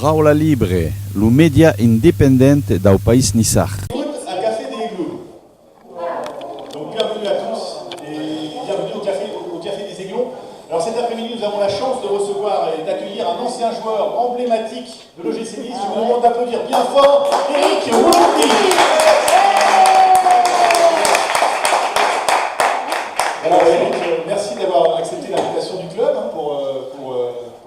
Paraula Libre, le média indépendant do país Nissar. Un café des Aiglons. Donc bienvenue à tous et bienvenue au café des Aiglons. Alors cet après-midi, nous avons la chance de recevoir et d'accueillir un ancien joueur emblématique de l'OGC Nice. Je vous demande d'applaudir bien fort Eric Wouloundi. Alors Eric, merci d'avoir accepté l'invitation du club pour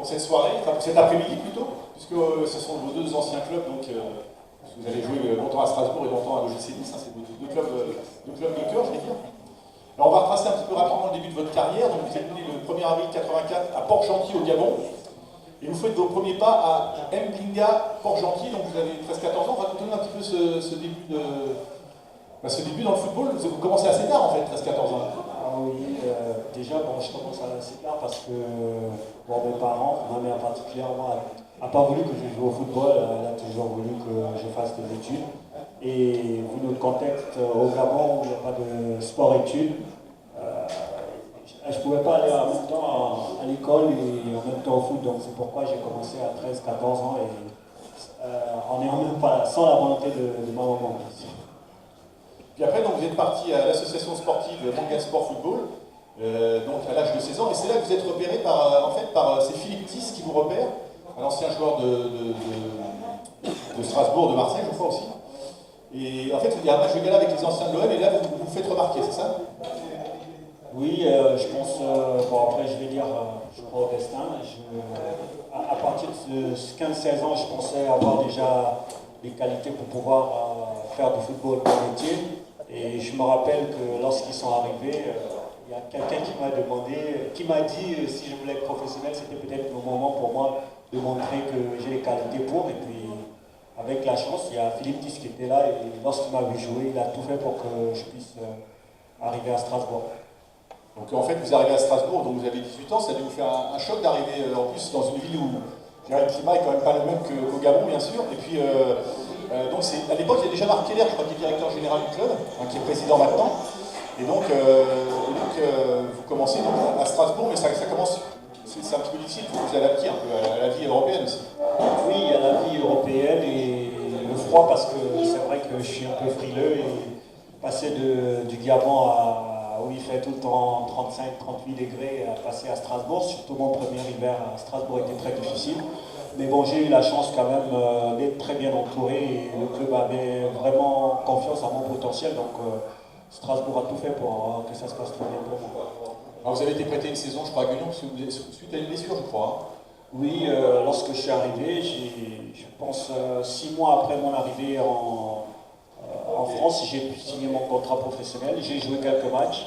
cette soirée, enfin pour cet après-midi plutôt, puisque ce sont vos deux anciens clubs, donc vous avez joué longtemps à Strasbourg et longtemps à l'OGC Nice, hein, c'est vos deux clubs de cœur, je vais dire. Alors on va retracer un petit peu rapidement le début de votre carrière. Donc vous êtes né le 1er avril 1984 à Port-Gentil au Gabon, et vous faites vos premiers pas à Mbinga, Port-Gentil, donc vous avez presque 14 ans. Racontez-nous un petit peu ce début dans le football. Vous commencez assez tard en fait, 13-14 ans. Ah oui, déjà bon, je commence assez tard parce que bon, mes parents, ma mère particulièrement, n'a pas voulu que je joue au football, elle a toujours voulu que je fasse des études. Et vu notre contexte au Gabon où il n'y a pas de sport-études, je ne pouvais pas aller en même temps à l'école et en même temps au foot, donc c'est pourquoi j'ai commencé à 13-14 ans et en n'ayant même pas, sans la volonté de ma maman. Puis après, donc, vous êtes parti à l'association sportive Manga Sport Football, donc à l'âge de 16 ans, et c'est là que vous êtes repéré c'est Philippe Tis qui vous repère, un ancien joueur de Strasbourg, de Marseille, je crois aussi. Et en fait, il y a un match de gala avec les anciens de l'OM, et là, vous vous faites remarquer, c'est ça? Oui, je pense, bon après je vais dire, je crois au destin. À partir de 15-16 ans, je pensais avoir déjà les qualités pour pouvoir faire du football mon métier. Et je me rappelle que lorsqu'ils sont arrivés, il y a quelqu'un qui m'a demandé, qui m'a dit si je voulais être professionnel, c'était peut-être le moment pour moi de montrer que j'ai les qualités pour. Et puis, avec la chance, il y a Philippe Tis qui était là et lorsqu'il m'a vu jouer, il a tout fait pour que je puisse arriver à Strasbourg. Donc en fait, vous arrivez à Strasbourg, donc vous avez 18 ans, ça a dû vous faire un choc d'arriver en plus dans une ville où le climat est quand même pas le même qu'au Gabon, bien sûr. Et puis, donc à l'époque, il y a déjà Marc Keller, je crois, qui est directeur général du club, hein, qui est président maintenant. Et donc, vous commencez donc, à Strasbourg, mais ça commence, c'est un petit peu difficile, il faut vous adapter un peu à la vie européenne aussi. Oui, il y a la vie européenne et le froid, parce que c'est vrai que je suis un peu frileux et passer du Gabon où il fait tout le temps 35-38 degrés à passer à Strasbourg, surtout mon premier hiver à Strasbourg était très difficile. Mais bon, j'ai eu la chance quand même d'être très bien entouré et le club avait vraiment confiance en mon potentiel, donc Strasbourg a tout fait pour que ça se passe très bien pour moi. Alors vous avez été prêté une saison, je crois, à Guignon, parce que vous êtes suite à une blessure, je crois. Hein. Oui, lorsque je suis arrivé, je pense 6 mois après mon arrivée en France, j'ai pu signer mon contrat professionnel, j'ai joué quelques matchs,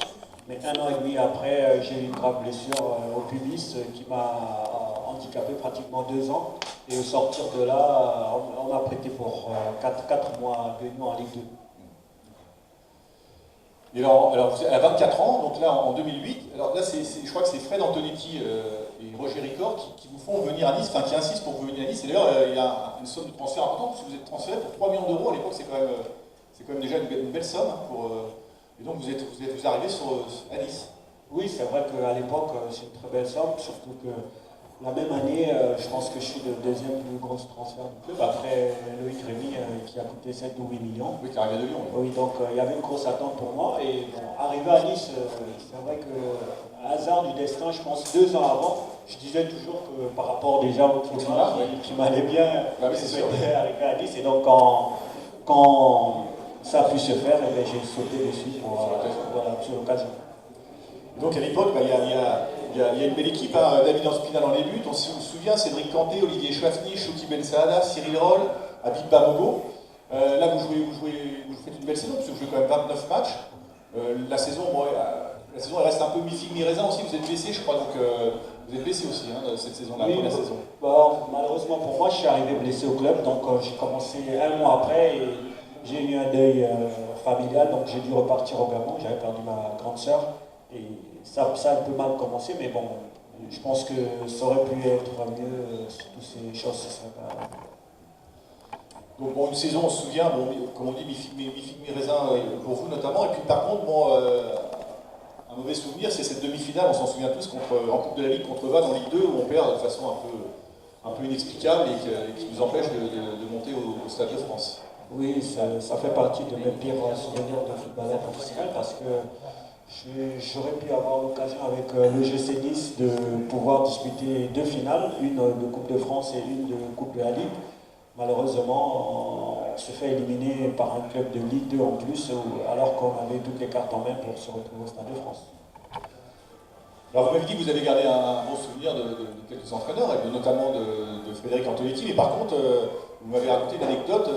mais 1 an et demi après, j'ai eu une grave blessure au pubis qui m'a handicapé pratiquement 2 ans. Et au sortir de là, on m'a prêté pour 4 mois à Guignon en Ligue 2. Et alors vous êtes à 24 ans, donc là en 2008, alors là je crois que c'est Fred Antonetti et Roger Ricord qui vous font venir à Nice, enfin qui insistent pour que vous veniez à Nice. Et d'ailleurs il y a une somme de transfert importante, parce que vous êtes transféré pour 3 millions d'euros à l'époque, c'est quand même déjà une belle somme. Et donc vous arrivez à Nice. Oui, c'est vrai qu'à l'époque c'est une très belle somme, surtout que la même année, je pense que je suis le deuxième plus gros transfert du club, après Loïc Rémy qui a coûté 7 ou 8 millions. Oui, qui arrive de Lyon. Oui, donc il y avait une grosse attente pour moi. Et bon, arrivé à Nice, c'est vrai que, hasard du destin, je pense 2 ans avant, je disais toujours que par rapport déjà au climat qui m'allait bien, bah oui, je souhaitais arriver à Nice. Et donc quand ça a pu se faire, eh j'ai sauté dessus sur l'occasion. Donc à l'époque, il y a une belle équipe, hein. David Ospina dans les buts, on se souvient, Cédric Kanté, Olivier Chouafny, Chouki Ben Saada, Cyril Roll, Habib Bamogo. Là vous faites une belle saison, parce que vous jouez quand même 29 matchs. La saison elle reste un peu mi-figue, mi-raisin aussi, vous êtes blessé je crois, donc vous êtes blessé aussi cette saison-là, oui, la saison. Bon, malheureusement pour moi, je suis arrivé blessé au club, donc j'ai commencé 1 mois après et j'ai eu un deuil familial, donc j'ai dû repartir au Gabon, j'avais perdu ma grande sœur. Et ça a un peu mal commencé, mais bon, je pense que ça aurait pu être mieux si toutes ces choses se seraient pas. Donc bon, une saison, on se souvient, bon, comme on dit, mi-figue, mi-raisin pour vous notamment. Et puis par contre, bon, un mauvais souvenir, c'est cette demi-finale, on s'en souvient tous, en Coupe de la Ligue contre Vannes en Ligue 2, où on perd de façon un peu inexplicable et qui nous empêche de monter au Stade de France. Oui, ça fait partie de mes pires souvenirs de footballeur professionnel parce que j'aurais pu avoir l'occasion avec le GC Nice de pouvoir disputer 2 finales, une de Coupe de France et une de Coupe de la Ligue. Malheureusement, on se fait éliminer par un club de Ligue 2 en plus, alors qu'on avait toutes les cartes en main pour se retrouver au Stade de France. Alors vous m'avez dit que vous avez gardé un bon souvenir de quelques entraîneurs, et notamment de Frédéric Antonetti, mais par contre, vous m'avez raconté une anecdote,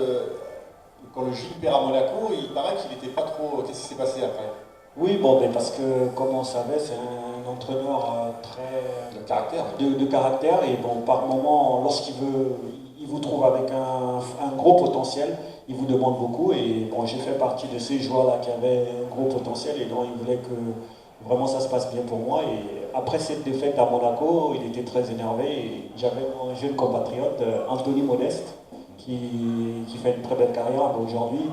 quand le Gilles perd à Monaco, il paraît qu'il n'était pas trop... Qu'est-ce qui s'est passé après? Oui, bon, mais parce que, comme on savait, c'est un entraîneur très... De caractère. De caractère, et bon, par moment, lorsqu'il veut, il vous trouve avec un gros potentiel, il vous demande beaucoup, et bon, j'ai fait partie de ces joueurs-là qui avaient un gros potentiel, et dont il voulait que vraiment ça se passe bien pour moi, et après cette défaite à Monaco, il était très énervé, et j'avais mon jeune compatriote, Anthony Modeste, qui fait une très belle carrière aujourd'hui.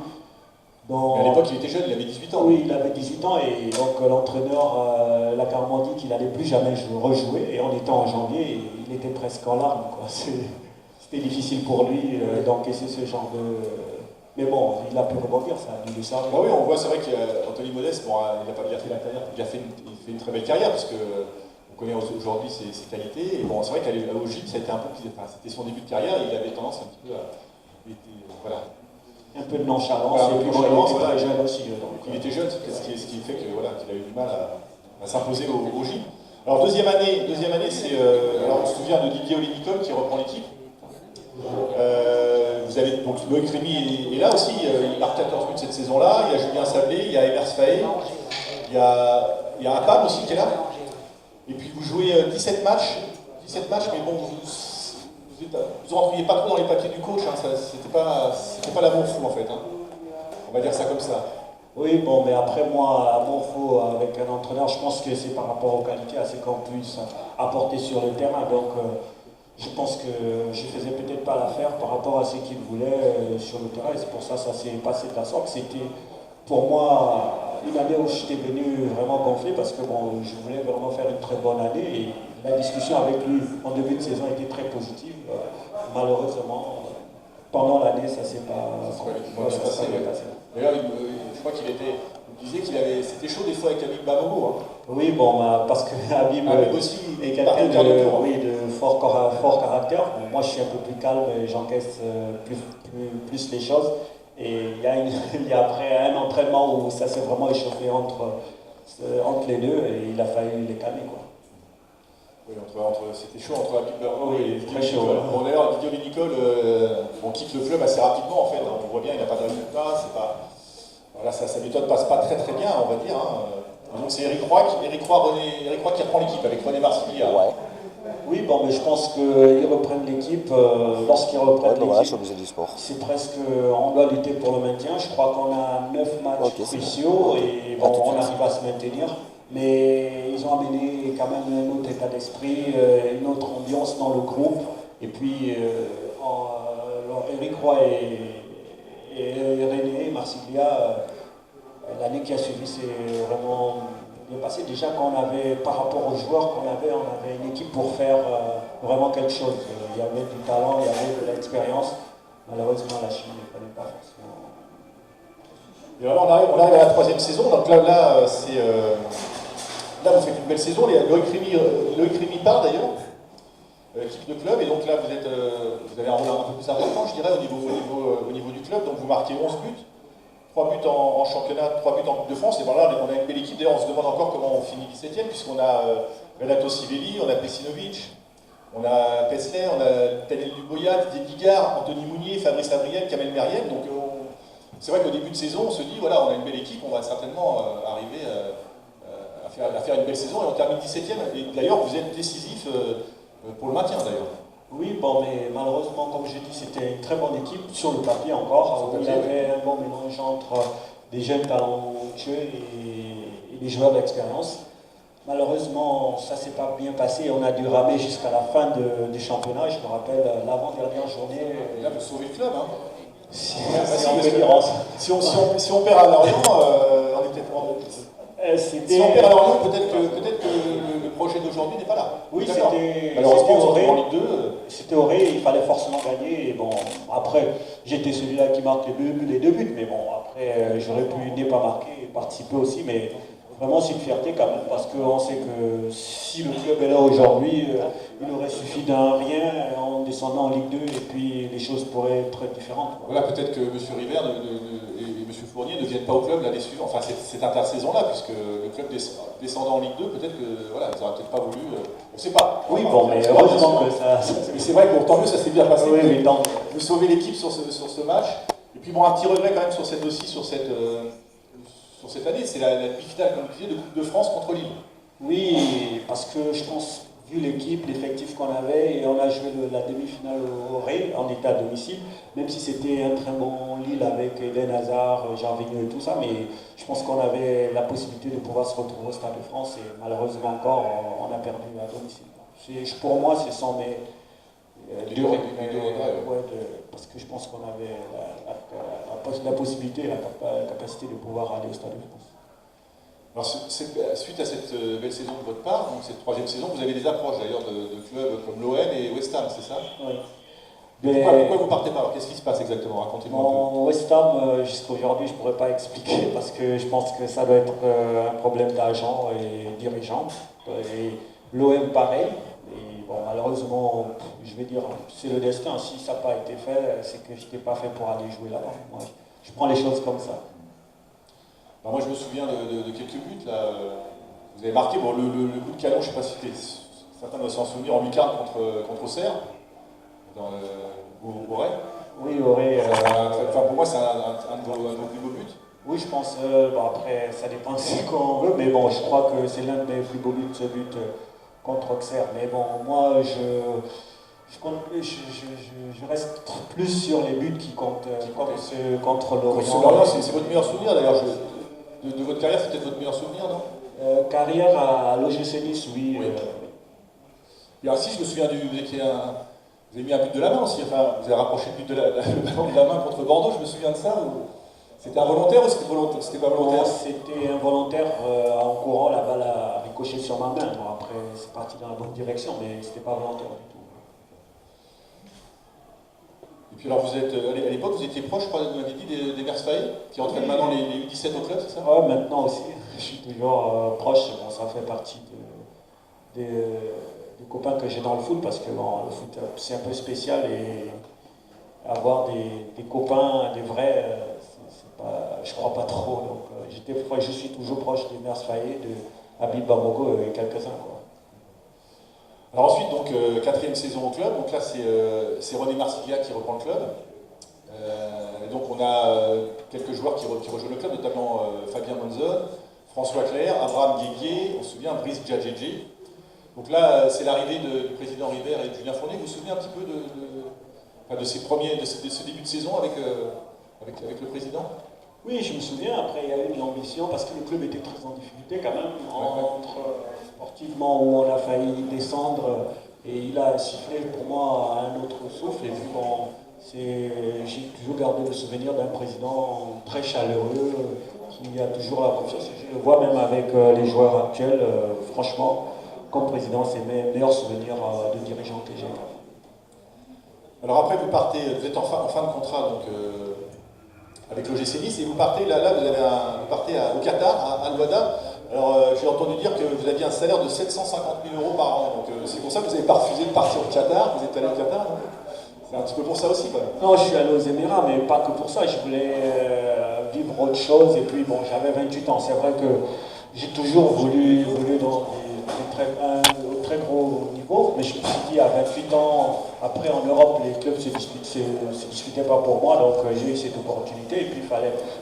Mais à l'époque, il était jeune, il avait 18 ans. Oui, il avait 18 ans et donc l'entraîneur l'a carrément dit qu'il n'allait plus jamais rejouer. Et en étant en janvier, il était presque en larmes. C'était difficile pour lui d'encaisser ce genre de... Mais bon, il a pu rebondir, ça a dû le savoir. Oui, on voit, c'est vrai qu'Anthony Modeste, bon, il n'a pas bien fait la carrière, il fait une très belle carrière, parce qu'on connaît aujourd'hui ses qualités. Et bon, c'est vrai qu'à l'OGIP, ça a été un peu... Enfin, c'était son début de carrière, et il avait tendance un petit peu à... Voilà. Un peu de nonchalance, voilà, et puis bon, il était très jeune aussi. Donc, il était jeune, ce qui fait qu'il a eu du mal à s'imposer au J. Alors deuxième année c'est... alors on se souvient de Didier Olé-Nicole qui reprend l'équipe. Vous avez donc Loïc Rémy est là aussi, il marque 14 buts cette saison-là, il y a Julien Sablé, il y a Emers Faé, il y a un Pam aussi qui est là. Et puis vous jouez 17 matchs, mais bon, vous ne rentriez pas trop dans les papiers du coach, hein, c'était pas l'amour fou en fait. Hein. On va dire ça comme ça. Oui, bon, mais après moi, amour fou avec un entraîneur, je pense que c'est par rapport aux qualités à ce qu'on puisse apporter sur le terrain. Donc je pense que je faisais peut-être pas l'affaire par rapport à ce qu'il voulait sur le terrain. Et c'est pour ça que ça s'est passé de la sorte. C'était pour moi une année où j'étais venu vraiment gonflé parce que bon, je voulais vraiment faire une très bonne année. Et la discussion avec lui en début de saison était très positive. Malheureusement, pendant l'année, ça s'est pas passé. D'ailleurs, je crois qu'il disait c'était chaud des fois avec Habib Bamogo. Hein. Oui, bon, parce que Habib aussi est quelqu'un de fort caractère. Moi, je suis un peu plus calme et j'encaisse plus les choses. Et il y a après un entraînement où ça s'est vraiment échauffé entre les deux et il a fallu les calmer, quoi. Oui, c'était chaud entre Habib Bamogo et très chaud. Bon, d'ailleurs, Didier Olé-Nicole, on quitte le club assez rapidement en fait. Hein. On voit bien, il n'a pas de résultat. Voilà, sa méthode passe pas très bien, on va dire. Hein. Donc c'est Eric Roy qui reprend l'équipe avec René Marsiglia. Ouais. Oui, bon, mais je pense qu'ils reprennent l'équipe. Lorsqu'ils reprennent l'équipe, c'est presque... On doit lutter pour le maintien. Je crois qu'on a 9 matchs cruciaux et bon, on arrive à se maintenir. Mais ils ont amené quand même un autre état d'esprit, une autre ambiance dans le groupe. Et puis, Eric Roy et René Marsiglia, l'année qui a suivi, c'est vraiment bien passé. Déjà, par rapport aux joueurs qu'on avait, on avait une équipe pour faire vraiment quelque chose. Il y avait du talent, il y avait de l'expérience. Malheureusement, la Chine ne fallait pas forcément. Et alors, on arrive à la 3e saison, donc là vous faites une belle saison. Loïc Rémy part d'ailleurs, quitte le club, et donc là vous avez un rôle un peu plus important, je dirais, au niveau du club. Donc vous marquez 11 buts, 3 buts en championnat, 3 buts en Coupe de France, et bon là on a une belle équipe. D'ailleurs on se demande encore comment on finit 17e, puisqu'on a Renato Sivelli, on a Pesinovic, on a Pessler, on a Tanel Duboya, Didier Digard, Anthony Mounier, Fabrice Abriel, Kamel Meriem. Donc c'est vrai qu'au début de saison on se dit voilà, on a une belle équipe, on va certainement arriver à faire une belle saison, et on termine 17e. Et d'ailleurs vous êtes décisif pour le maintien d'ailleurs. Oui, bon, mais malheureusement, comme j'ai dit, c'était une très bonne équipe, sur le papier encore. Il y avait un bon mélange entre des jeunes talentueux et des joueurs d'expérience. Malheureusement, ça ne s'est pas bien passé. On a dû ramer jusqu'à la fin du championnat. Je me rappelle, l'avant-dernière journée... Et là, vous sauvez le club, hein. Si on perd à Lorient, on est peut-être... Si on perd à Lorient, peut-être que le projet de d'aujourd'hui n'est pas là. Oui, D'accord. c'était Malheureusement, on se retrouve en Auré. Ligue 2. C'était Auré, il fallait forcément gagner. Et bon, après, j'étais celui-là qui marque les deux buts, mais bon, après, j'aurais pu ne pas marquer et participer aussi, mais vraiment, c'est une fierté quand même, parce qu'on sait que si le club est là aujourd'hui, il aurait suffi d'un rien en descendant en Ligue 2, et puis les choses pourraient être différentes. Voilà, peut-être que M. River et M. Fournier ne viennent pas au club l'année suivante, enfin cette intersaison-là, puisque le club descendant en Ligue 2, peut-être que voilà, ils n'auraient peut-être pas voulu. On ne sait pas. Oui, bon, mais heureusement que ça. Mais c'est vrai que tant mieux, ça s'est bien passé. Oui, mais tant de sauver l'équipe sur ce match. Et puis bon, un petit regret quand même sur cette année, c'est la demi-finale, comme vous disiez, de Coupe de France contre Lille. Oui, parce que je pense, vu l'équipe, l'effectif qu'on avait, et on a joué la demi-finale au Ré, on était à domicile, même si c'était un très bon Lille avec Eden Hazard, Gervinho et tout ça, mais je pense qu'on avait la possibilité de pouvoir se retrouver au Stade de France, et malheureusement encore, on a perdu à domicile. Pour moi, c'est sans mes parce que je pense qu'on avait la possibilité et la capacité de pouvoir aller au Stade de France. Alors, suite à cette belle saison de votre part, donc cette troisième saison, vous avez des approches d'ailleurs de clubs comme l'OM et West Ham, c'est ça? Oui. Pourquoi vous partez pas? Alors, qu'est-ce qui se passe exactement? Racontez-moi un peu. West Ham, jusqu'à aujourd'hui, je ne pourrais pas expliquer parce que je pense que ça doit être un problème d'agent et dirigeant. Et l'OM, pareil. Et bon, malheureusement, je vais dire, c'est le destin. Si ça n'a pas été fait, c'est que je n'étais pas fait pour aller jouer là-bas. Moi, je prends les choses comme ça. Alors moi, je me souviens de quelques buts. Là. Vous avez marqué bon, le coup de canon, je ne sais pas si certains doivent s'en souvenir, en lucarne contre Auxerre, dans Auray. Oui, Auray. Enfin, pour moi, c'est un de vos plus beaux buts. Oui, je pense. Bon, après, ça dépend de ce qu'on veut, mais bon, je crois que c'est l'un de mes plus beaux buts, ce but contre Auxerre. Mais bon, moi, je reste plus sur les buts qui comptent, comme ceux contre l'Orient. C'est votre meilleur souvenir d'ailleurs. De votre carrière, c'est peut-être votre meilleur souvenir, non? Carrière à l'OGC Nice, oui. Et alors, si je me souviens vous avez mis un but de la main aussi, enfin, vous avez rapproché le but le ballon de la main contre Bordeaux, je me souviens de ça. C'était involontaire ou c'était pas volontaire? C'était involontaire, en courant, la balle a ricoché sur ma main. Bon, après, c'est parti dans la bonne direction, mais c'était pas volontaire du tout. Et puis alors, à l'époque, vous étiez proche, je crois, vous m'avez dit, des Versfaillet, qui entraînent maintenant les U17 au club, c'est ça? Oui, maintenant aussi. Je suis toujours proche. Bon, ça fait partie des copains que j'ai dans le foot, parce que bon, le foot, c'est un peu spécial et avoir des copains, des vrais, je crois pas trop. Donc, je suis toujours proche des Versfaillet, de Habib Bamogo et quelques-uns. Alors ensuite, donc, quatrième saison au club, donc là c'est René Marsiglia qui reprend le club. Et donc on a quelques joueurs qui rejoignent le club, notamment Fabien Monzon, François Clerc, Abraham Guéguier, on se souvient, Brice Djadjedji. Donc là, c'est l'arrivée du président River et de Julien Fournier. Vous vous souvenez un petit peu de ce début de saison avec le président? Oui, je me souviens. Après, il y avait une ambition parce que le club était très en difficulté quand même. Sportivement, où on a failli descendre, et il a sifflé pour moi à un autre souffle. Et puis bon, j'ai toujours gardé le souvenir d'un président très chaleureux, qui a toujours la confiance. Je le vois même avec les joueurs actuels. Franchement, comme président, c'est mes meilleurs souvenirs de dirigeant que j'ai. Alors après, vous êtes en fin de contrat donc, avec l'OGC Nice, et vous partez, vous partez au Qatar, à Al-Wahda. Alors j'ai entendu dire que vous aviez un salaire de 750 000 € par an, donc c'est pour ça que vous n'avez pas refusé de partir au Qatar, vous êtes allé au Qatar, non? C'est un petit peu pour ça aussi, quand même. Non, je suis allé aux Émirats, mais pas que pour ça, je voulais vivre autre chose, et puis bon, j'avais 28 ans, c'est vrai que j'ai toujours voulu évoluer dans au très gros niveau, mais je me suis dit à 28 ans, après en Europe, les clubs se discutaient pas pour moi, donc j'ai eu cette opportunité, et puis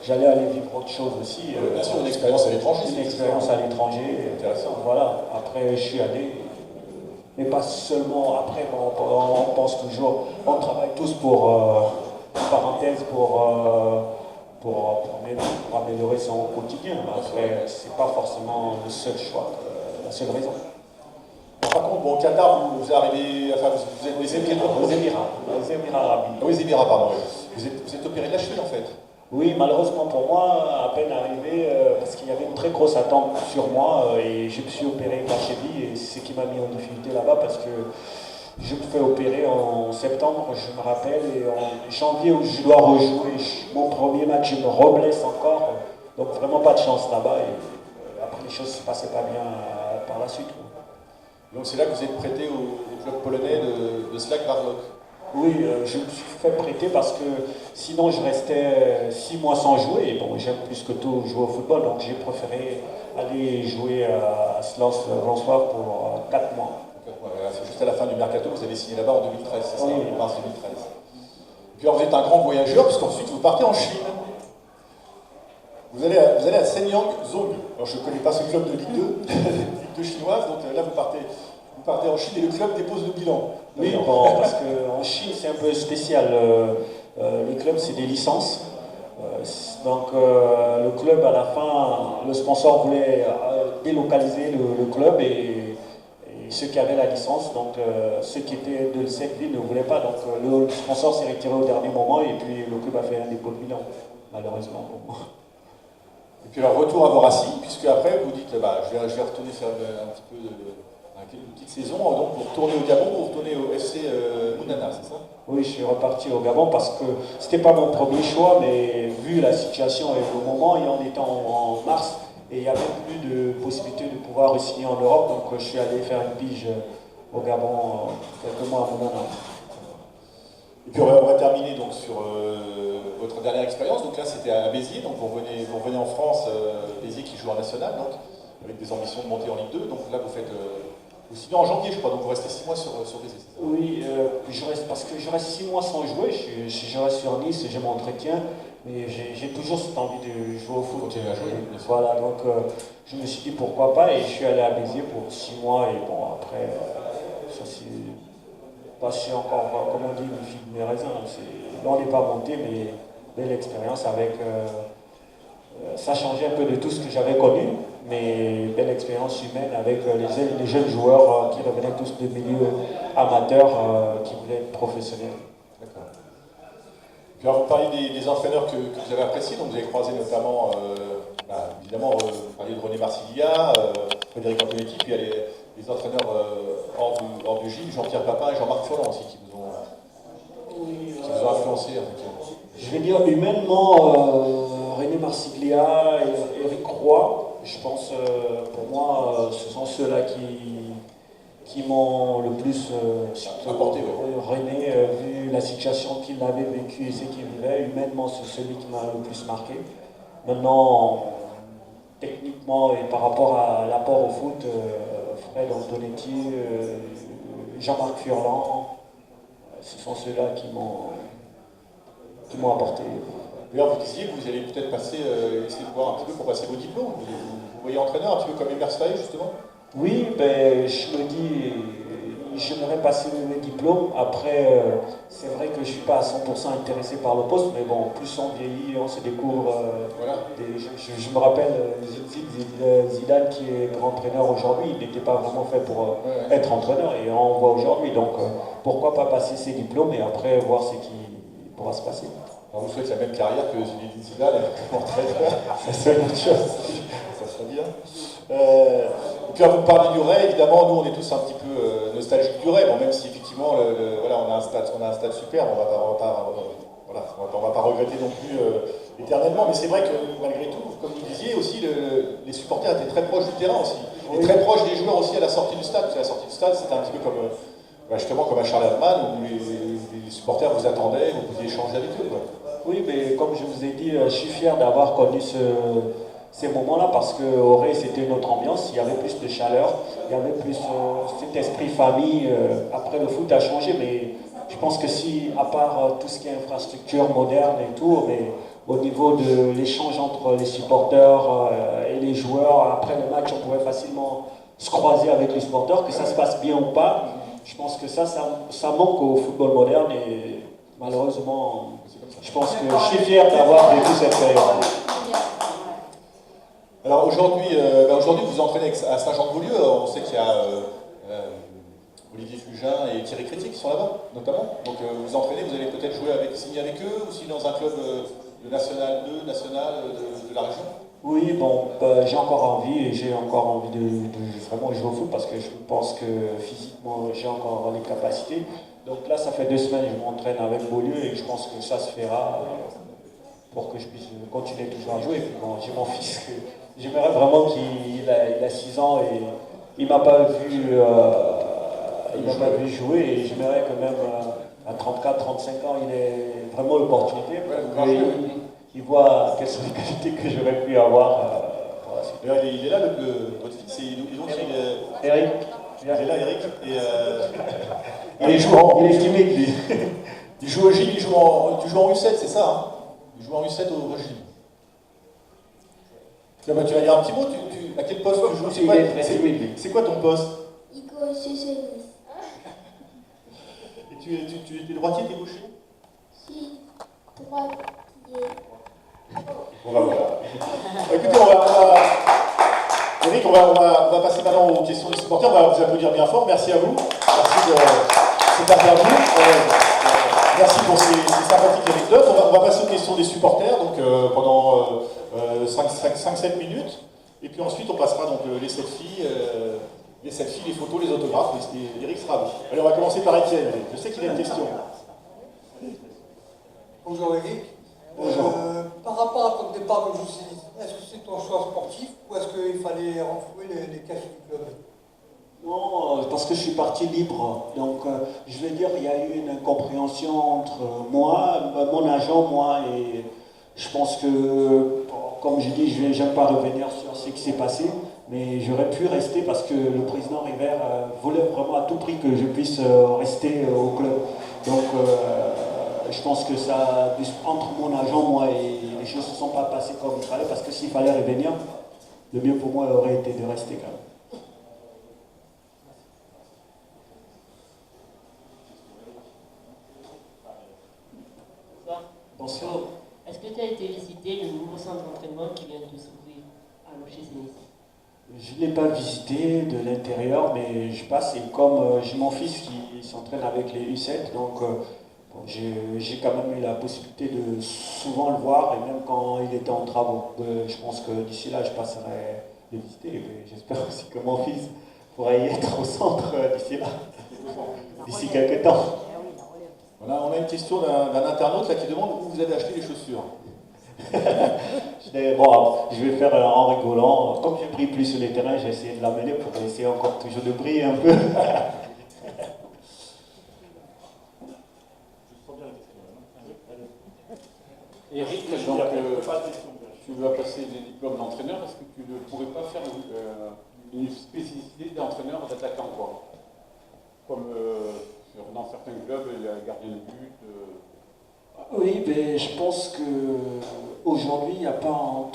j'allais aller vivre autre chose aussi. Bien sûr, une expérience à l'étranger. Une expérience à l'étranger, intéressant. Voilà, après je suis allé, mais pas seulement, après on pense toujours, on travaille tous pour améliorer son quotidien, après c'est pas forcément le seul choix, la seule raison. Par contre, bon, au Qatar, vous arrivez, enfin, vous êtes aux Émirats arabes. Aux Émirats, pardon. Vous êtes opéré de la cheville, en fait. Oui, malheureusement pour moi, à peine arrivé, parce qu'il y avait une très grosse attente sur moi et je me suis opéré la cheville et c'est ce qui m'a mis en difficulté là-bas parce que je me fais opérer en septembre, je me rappelle, et en janvier où je dois rejouer mon premier match, je me reblesse encore. Donc vraiment pas de chance là-bas et après les choses ne se passaient pas bien par la suite. Donc c'est là que vous êtes prêté au club polonais de Śląsk Wrocław. Oui, je me suis fait prêter parce que sinon je restais 6 mois sans jouer. Et bon, j'aime plus que tout jouer au football, donc j'ai préféré aller jouer à Śląsk Wrocław pour 4 mois. C'est juste à la fin du mercato, vous avez signé là-bas en 2013, c'est ça, Oui. en mars 2013. Et puis alors, vous êtes un grand voyageur, puisqu'ensuite vous partez en Chine. Vous allez à Shenyang Zhong. Alors je ne connais pas ce club de Ligue 2, Ligue 2 chinoise, donc là vous partez en Chine et le club dépose le bilan. Oui, bon, parce qu'en Chine c'est un peu spécial. Les clubs c'est des licences. Donc le club à la fin, le sponsor voulait délocaliser le club et ceux qui avaient la licence, donc ceux qui étaient de cette ville ne voulaient pas. Donc le sponsor s'est retiré au dernier moment et puis le club a fait un dépôt de bilan, malheureusement pour moi. Et puis alors retour à Voraci, puisque après vous dites bah, je vais retourner faire un petit peu une petite saison, donc vous retournez au Gabon, vous retournez au FC Mounana, c'est ça? Oui, je suis reparti au Gabon parce que c'était pas mon premier choix, mais vu la situation et le moment, et en étant en mars, et il n'y avait plus de possibilité de pouvoir re-signer en Europe, donc je suis allé faire une pige au Gabon quelques mois à Mounana. Et puis on va terminer donc sur votre dernière expérience. Donc là c'était à Béziers, donc vous revenez en France, Béziers qui joue en national, donc avec des ambitions de monter en Ligue 2. Donc là vous signez en janvier je crois, donc vous restez 6 mois sur Béziers, c'est ça? Oui, parce que je reste 6 mois sans jouer, je reste sur Nice et je m'entretiens, mais j'ai toujours cette envie de jouer au foot. Continuer à jouer, bien sûr. Voilà, donc je me suis dit pourquoi pas et je suis allé à Béziers pour 6 mois et bon après ça s'est passé encore, comme on dit, une fille de mes raisins. Là on n'est pas monté, mais belle expérience avec... ça changeait un peu de tout ce que j'avais connu, mais belle expérience humaine avec les jeunes joueurs qui revenaient tous de milieux amateurs qui voulaient être professionnels. D'accord. Puis alors vous parliez des entraîneurs que vous avez appréciés, donc vous avez croisé notamment, évidemment, vous parliez de René Marsiglia, Frédéric Antonetti, puis il y a les entraîneurs hors du Gilles, Jean-Pierre Papin et Jean-Marc Furlan aussi qui vous ont influencé. Je vais dire humainement, René Marsiglia et Eric Roy, je pense pour moi, ce sont ceux-là qui m'ont le plus apporté. René, vu la situation qu'il avait vécue et ce qu'il vivait, humainement c'est celui qui m'a le plus marqué. Maintenant, techniquement et par rapport à l'apport au foot, Fred Antonetti, Jean-Marc Furlan, ce sont ceux-là qui m'ont apporté. D'ailleurs, vous disiez que vous allez peut-être passer, essayer de voir un petit peu pour passer vos diplômes. Vous voyez entraîneur un petit peu comme Emer Faye, justement? Oui, ben, je me dis, j'aimerais passer mes diplômes. Après, c'est vrai que je ne suis pas à 100% intéressé par le poste, mais bon, plus on vieillit, on se découvre. Voilà. Je me rappelle Zidane qui est grand entraîneur aujourd'hui, il n'était pas vraiment fait pour être entraîneur et on voit aujourd'hui. Donc, pourquoi pas passer ses diplômes et après voir ce qui pourra se passer. On vous souhaite la même carrière que Zinedine Zidane comme entraîneur. C'est une autre chose. Ça serait bien. Et puis, vous parlez du Ray, évidemment, nous on est tous un petit peu nostalgiques du Ray, bon, même si effectivement voilà, on a un stade super, on va pas regretter non plus éternellement, mais c'est vrai que malgré tout, comme vous disiez aussi, les supporters étaient très proches du terrain aussi, et très proches des joueurs aussi à la sortie du stade, parce qu'à la sortie du stade c'était un petit peu comme justement comme à Charleroi où les supporters vous attendaient, vous pouviez échanger avec eux. Quoi. Oui, mais comme je vous ai dit, je suis fier d'avoir connu ces moments-là parce qu'au Ray c'était une autre ambiance, il y avait plus de chaleur, il y avait plus cet esprit famille. Après le foot a changé, mais je pense que si, à part tout ce qui est infrastructure moderne et tout, mais au niveau de l'échange entre les supporters et les joueurs, après le match on pouvait facilement se croiser avec les supporters, que ça se passe bien ou pas. Je pense que ça manque au football moderne et malheureusement, je pense que je suis fier d'avoir vécu cette période. Alors aujourd'hui, vous entraînez à Saint-Jean-de-Beaulieu. On sait qu'il y a Olivier Fugin et Thierry Crétier qui sont là-bas, notamment. Donc vous entraînez, vous allez peut-être signer avec eux ou signer dans un club de National 2, national de la région. Oui, bon, j'ai encore envie et j'ai encore envie de vraiment jouer au foot parce que je pense que physiquement j'ai encore les capacités. Donc là, ça fait 2 semaines que je m'entraîne avec Beaulieu et je pense que ça se fera pour que je puisse continuer toujours à jouer. Et puis bon, j'ai mon fils que j'aimerais vraiment il a 6 ans et il m'a pas vu, il m'a pas vu jouer et j'aimerais que même à 34-35 ans, il ait vraiment l'opportunité pour qu'il voit quelles sont les qualités que j'aurais pu avoir pour la suite. D'ailleurs, il est là, votre fils, et donc Eric, il est là, Eric, et il est timide lui. il joue au gym, tu joues en U7, c'est ça, hein? Il joue en U7 au gym. Tu vas dire un petit mot, à quel poste tu joues? C'est quoi ton poste? Et tu es droitier, tu es gaucher? Si, droitier. Bon, bah, voilà. Écoutez, Eric, on va passer maintenant aux questions des supporters. On va vous applaudir bien fort. Merci à vous. Merci de cette interview. Merci pour ces sympathiques anecdotes. On va passer aux questions des supporters donc, pendant 5-7 minutes. Et puis ensuite, on passera donc les selfies, les photos, les autographes. Et Eric sera à vous. Allez, on va commencer par Étienne. Je sais qu'il a une question. Bonjour Eric. Bonjour. Par rapport à ton départ comme journaliste, est-ce que c'est ton choix sportif ou est-ce qu'il fallait renflouer les caisses du club? Non, parce que je suis parti libre. Donc, je vais dire, il y a eu une incompréhension entre moi, mon agent, moi, et je pense que, comme je dis, je ne vais pas revenir sur ce qui s'est passé, mais j'aurais pu rester parce que le président River voulait vraiment à tout prix que je puisse rester au club. Donc, je pense que ça, entre mon agent, moi, et les choses ne se sont pas passées comme il fallait, parce que s'il fallait revenir, le mieux pour moi aurait été de rester quand même. Bonsoir. Est-ce que tu as été visiter le nouveau centre d'entraînement qui vient de s'ouvrir à l'OGC Nice? Je ne l'ai pas visité de l'intérieur, mais je passe et comme j'ai mon fils qui s'entraîne avec les U7, donc bon, j'ai quand même eu la possibilité de souvent le voir, et même quand il était en travaux. Je pense que d'ici là, je passerai le visiter, et j'espère aussi que mon fils pourra y être au centre d'ici là, d'ici quelques temps. On a une question d'un internaute là, qui demande où vous avez acheté les chaussures. Bon, je vais faire en rigolant. Comme j'ai pris plus sur les terrains, j'ai essayé de l'amener pour essayer encore toujours de briller un peu. Eric, donc, tu vas passer les diplômes d'entraîneur, est-ce que tu ne pourrais pas faire une spécificité d'entraîneur d'attaquant, quoi? Comme dans certains clubs, il y a gardien de but. Oui, mais je pense que aujourd'hui, il n'y a pas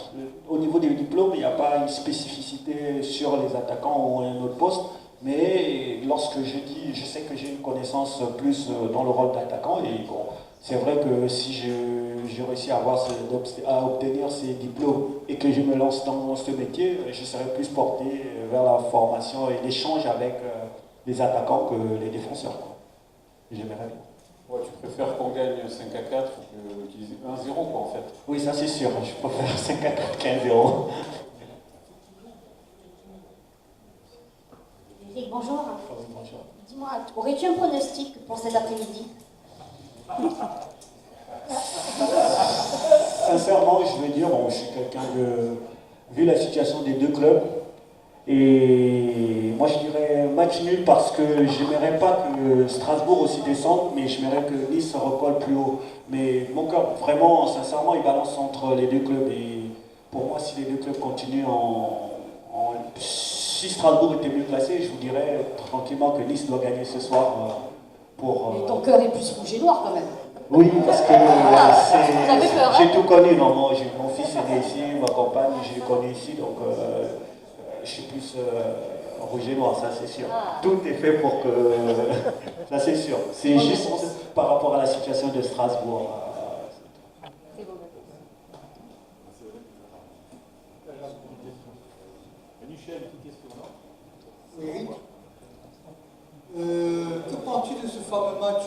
au niveau des diplômes, il n'y a pas une spécificité sur les attaquants ou un autre poste. Mais lorsque je sais que j'ai une connaissance plus dans le rôle d'attaquant, et bon, c'est vrai que si je réussis à obtenir ces diplômes et que je me lance dans ce métier, je serai plus porté vers la formation et l'échange avec les attaquants que les défenseurs. J'aimerais bien. Ouais, tu préfères qu'on gagne 5-4 qu'ils aient 1-0, quoi, en fait. Oui, ça c'est sûr. Je préfère 5-4 qu'un 0. Eric, bonjour. Bonjour. Dis-moi, aurais-tu un pronostic pour cet après-midi? Sincèrement, je vais dire, bon, je suis quelqu'un de... Vu la situation des deux clubs, et moi je dirais match nul parce que j'aimerais pas que Strasbourg aussi descende, mais j'aimerais que Nice se recolle plus haut. Mais mon cœur, vraiment, sincèrement, il balance entre les deux clubs. Et pour moi, si les deux clubs continuent si Strasbourg était mieux classé, je vous dirais tranquillement que Nice doit gagner ce soir pour... Mais ton cœur est plus rouge et noir quand même. Oui, parce que Ça fait peur, hein? j'ai tout connu. Non, mon fils est né ici, ma compagne, je l'ai connu ici, donc je suis plus rouge et noir, ça c'est sûr. Tout est fait pour que... ça c'est sûr. C'est juste par rapport à la situation de Strasbourg. C'est beau. Michel, une petite question, non? Eric, que penses-tu de ce fameux match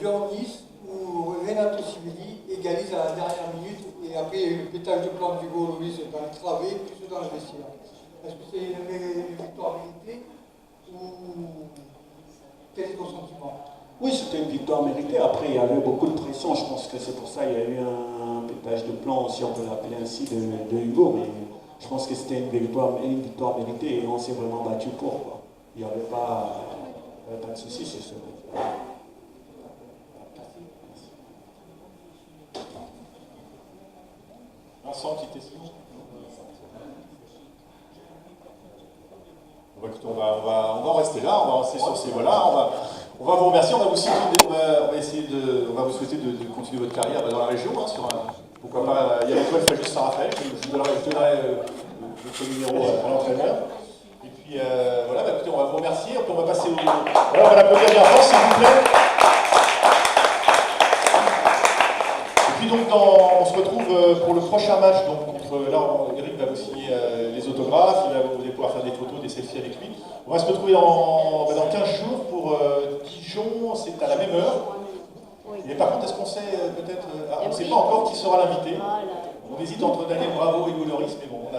Lyon-Nice où Renato Sibili égalise à la dernière minute et Et après, il y a eu le pétage de plan de Hugo Loris dans le travée, plus dans le vestiaire. Est-ce que c'est une victoire méritée ou quel est ton sentiment? Oui, c'était une victoire méritée. Après, il y avait beaucoup de pression. Je pense que c'est pour ça qu'il y a eu un pétage de plan, si on peut l'appeler ainsi, de Hugo. Mais je pense que c'était une victoire méritée et on s'est vraiment battu pour. Quoi. Il n'y avait pas de souci, c'est sûr. Vincent, petite question. Bon, écoutez, on va en rester là, on va rester sur ces voies-là. On va vous remercier, on va vous souhaiter de continuer votre carrière dans la région, hein, pourquoi pas, il y a l'étoile Flagius Saint-Raphaël, je donnerai votre numéro à l'entraîneur. Et puis voilà, écoutez, on va vous remercier, on va passer au... Voilà, on va l'applaudir bien fort, s'il vous plaît. Et puis donc, on se retrouve pour le prochain match, donc là, Eric va vous signer les autographes, vous allez pouvoir faire des photos, des selfies avec lui. On va se retrouver dans 15 jours pour Dijon, c'est à la même heure. Mais par contre, est-ce qu'on sait peut-être... on ne sait pas encore qui sera l'invité. On hésite entre Daniel Bravo et Hugo Loris, mais bon, on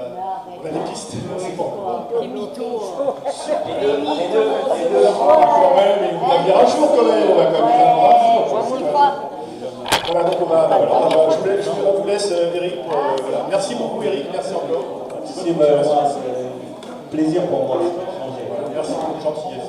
a des pistes. C'est bon. Les mythos. Les deux. Quand même, il va venir un jour quand même. On va quand même voilà, donc on vous laisse Eric. Voilà. Merci beaucoup Eric, merci encore. C'est un plaisir pour moi. Merci pour votre gentillesse.